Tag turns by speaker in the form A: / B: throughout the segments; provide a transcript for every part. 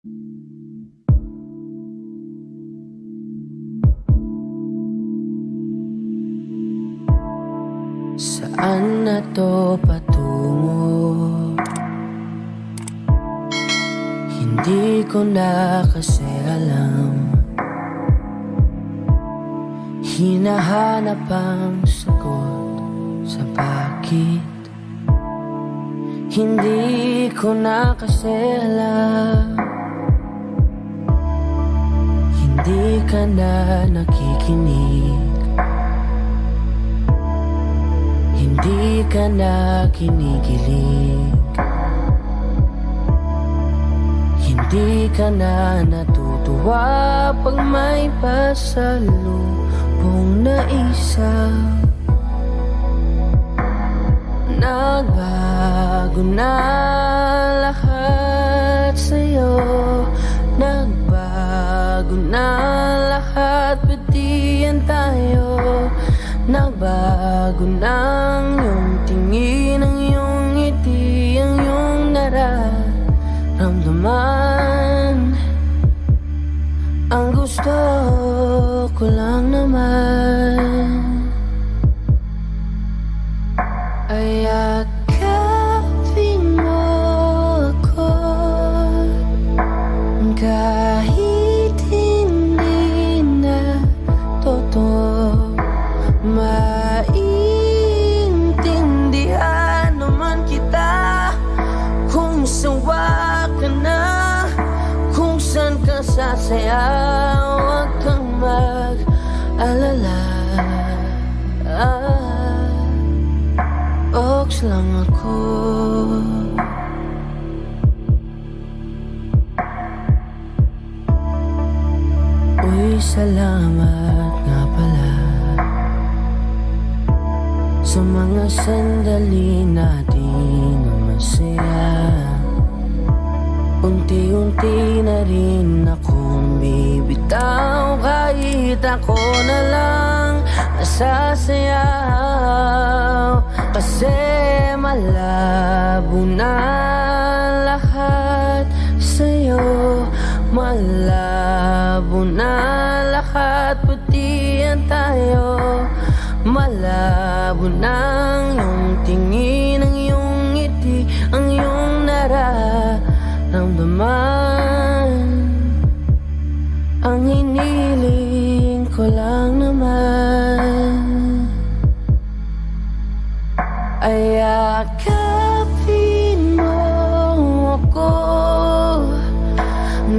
A: Saan na to patungo? Hindi ko na kasi alam. Hinahanap ang sagot sa bakit. Hindi ko na kasi alam. Hindi ka na nakikinig. Hindi ka na kinikilig. Hindi ka na natutuwa pag may pasalubong na isa. Nagbago na lahat sa'yo. Nagbago na lahat, pati yan tayo. Nagbago na ang iyong tingin, ang iyong ngiti, ang iyong nararamdaman. Ang gusto ko lang naman ay yakapin mo ako kahit hindi na totoo. Maintindihan naman kita kung sawa ka na, kung saan ka sasaya. Huwag kang mag-alala. Ox lang ako. Uy, salamat nga pala sa mga sandali natin masaya. Unti-unti na rin akong bibitaw, kahit ako na lang nasasayaw. Kasi malabo na lahat sa'yo. Malabo na lahat, pati yan tayo. Malabo na ang iyong tingin, ang iyong ngiti, ang iyong nararamdaman. Ang hiniling ko lang naman ay yakapin mo ako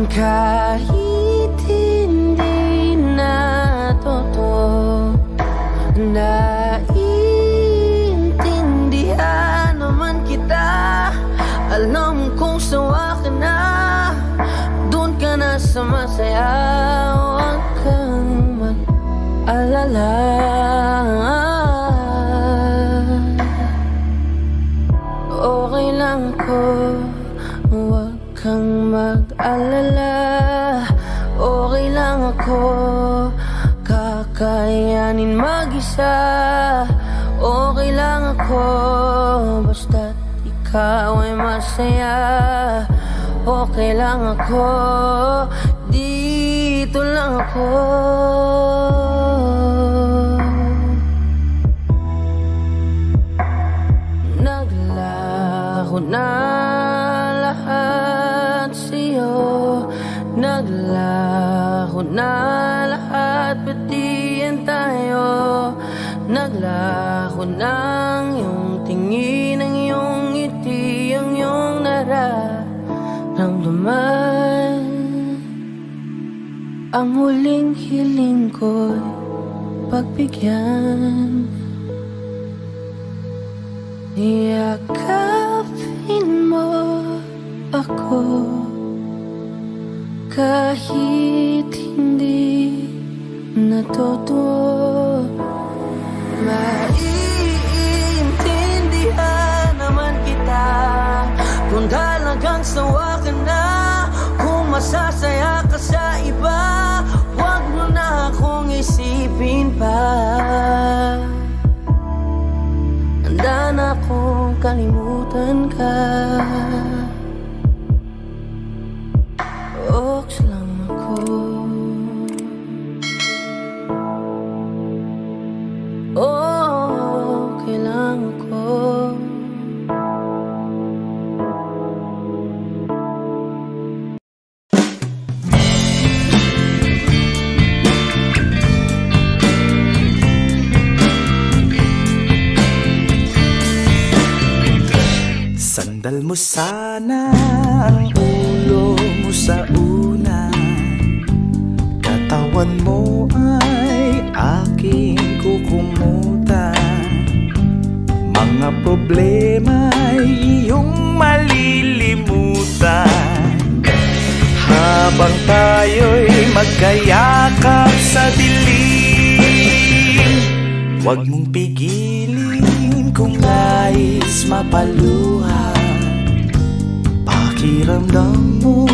A: kahit hindi na totoo. Naiintindihan naman kita. Alam kong sawa ka na, doon ka na sa masaya. Huwag kang mag-alala. Okay lang ako. Huwag kang mag-alala. Okay lang ako. Kakayanin mag-isa. Okay lang ako, basta't ikaw ay masaya. Okay lang ako, dito lang ako. Naglaho na lahat sa'yo. Naglaho na lahat, pati yan tayo. Naglaho na ang iyong tingin, ang iyong ngiti, ang iyong nararamdaman. Ang huling hiling ko'y pagbigyan. Yakapin mo ako kahit hindi na totoo. Maiintindihan naman kita kung talagang sawa ka na, kung masasaya ka sa iba. Huwag mo na akong isipin pa. Handa na akong kalimutan ka. relax lang ako. Okay lang ako.
B: Sandal mo sana ang ulo mo sa unan, katawan mo ay aking kukumutan. Mga problema ay iyong malilimutan, habang tayo'y magkayakap sa dilim. Huwag mong pigilin kung nais mapaluha. Pakiramdam mo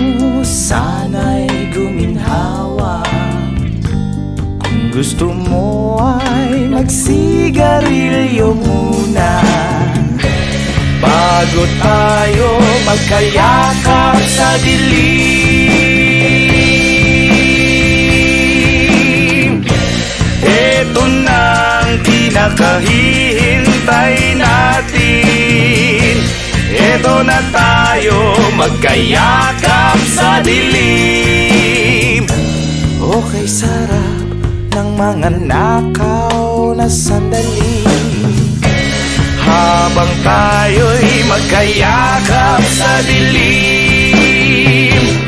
B: sana'y guminhawa. Kung gusto mo ay magsigarilyo muna, bago tayo magkayakap sa dilim. Ito na ang pinakahihintay natin. Ito na tayo magkayakap sa dilim. Okay, sarap ng mga nakaw na sandali, habang tayo'y magkayakap sa dilim.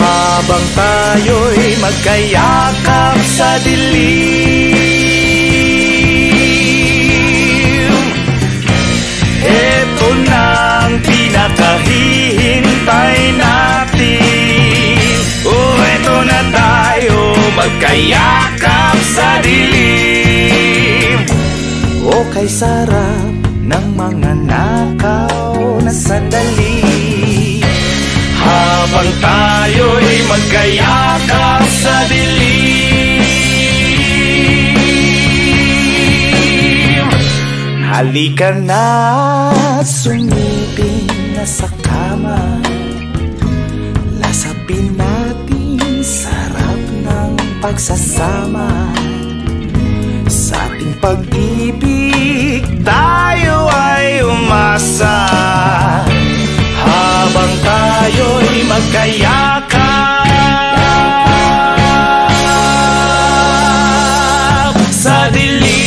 B: Habang tayo'y magkayakap sa dilim, eto na ang pinakahihintay natin. Eto na tayo magkayakap sa dilim. Okay, sarap ng mga nakaw na sandali, habang tayo'y magkayakap sa dilim. Halika na, sumipin na sa kama. Lasapin natin sarap ng pagsasama. Sa ating pag-ibig tayo ay umasa, habang tayo'y magkayakap sa dilim.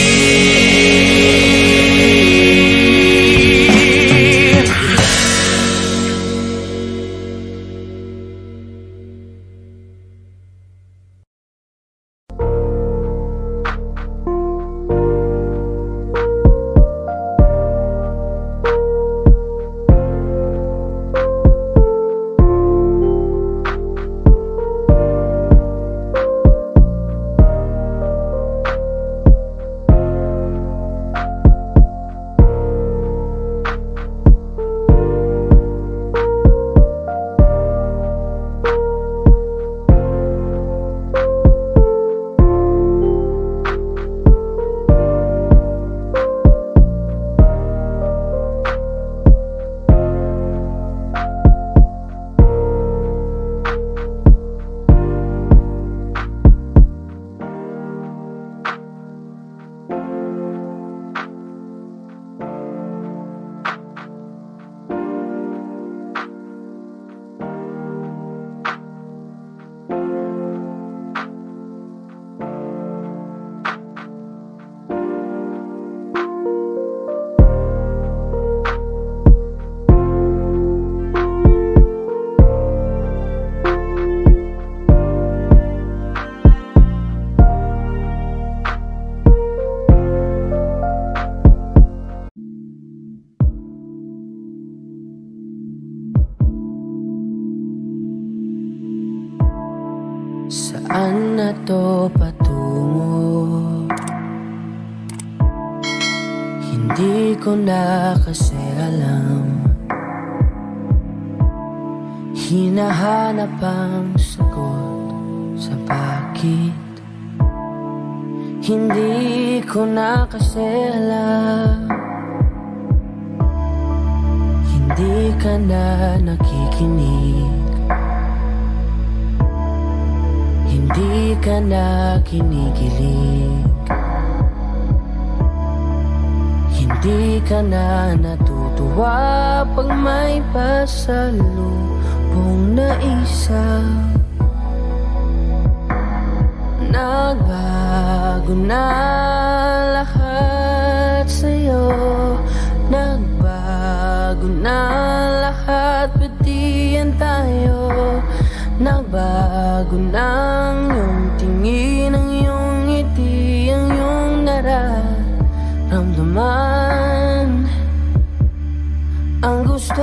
A: Saan na to patungo? Hindi ko na kasi alam. Hinahanap ang sagot sa bakit hindi ko nakasela. Hindi ka na nakikinig, hindi ka na kinikilig, hindi ka na natutuwa pag may pasalubong na isa. Nagbago na lahat sa'yo, nagbago na lahat, pwediyan tayo. Nagbago na ang iyong tingin, ang iyong ngiti, ang iyong nararamdaman. Ang gusto